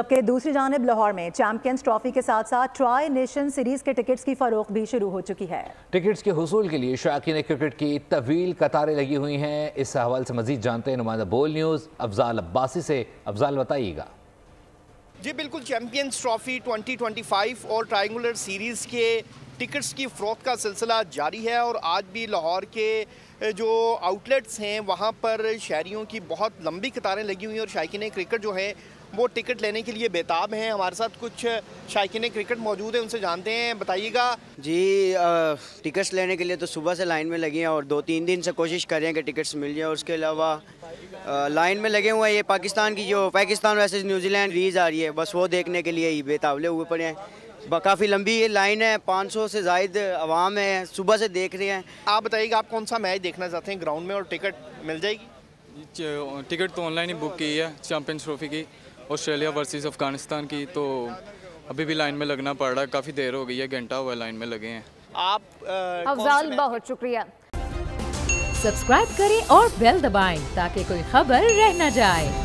जबकि दूसरी जानिब लाहौर में चैंपियंस ट्रॉफी के साथ साथ ट्राई नेशन सीरीज के टिकट्स की फरोख्त भी शुरू हो चुकी है। टिकट्स के हुसूल के लिए शौकीन क्रिकेट की तवील कतारें लगी हुई हैं। इस हवाले से मजीद जानते हैं नुमाइंदा बोल न्यूज़ अफजाल अब्बासी से। अफजाल बताइएगा। जी बिल्कुल, चैंपियंस ट्रॉफी 2025 और ट्रायंगुलर सीरीज़ के टिकट्स की फ़रोख्त का सिलसिला जारी है और आज भी लाहौर के जो आउटलेट्स हैं वहाँ पर शहरियों की बहुत लंबी कतारें लगी हुई हैं और शायकीन क्रिकेट जो है वो टिकट लेने के लिए बेताब हैं। हमारे साथ कुछ शायकीन क्रिकेट मौजूद हैं, उनसे जानते हैं। बताइएगा जी, टिकट्स लेने के लिए तो सुबह से लाइन में लगे हैं और 2-3 दिन से कोशिश कर रहे हैं कि टिकट्स मिल जाए। और उसके अलावा लाइन में लगे हुए हैं ये पाकिस्तान की जो पाकिस्तान वर्सेस न्यूजीलैंड सीरीज़ आ रही है, बस वो देखने के लिए ही बेतावले हुए पड़े हैं। काफ़ी लंबी ये लाइन है, 500 से ज़ायद आवाम है, सुबह से देख रहे हैं। आप बताइएगा आप कौन सा मैच देखना चाहते हैं ग्राउंड में और टिकट मिल जाएगी? टिकट तो ऑनलाइन ही बुक की है चैंपियंस ट्रॉफी की, ऑस्ट्रेलिया वर्सेस अफगानिस्तान की, तो अभी भी लाइन में लगना पड़ रहा है। काफ़ी देर हो गई है, घंटा हुआ लाइन में लगे हैं। आप अफजाल बहुत शुक्रिया। सब्सक्राइब करें और बेल दबाएं ताकि कोई खबर रह न जाए।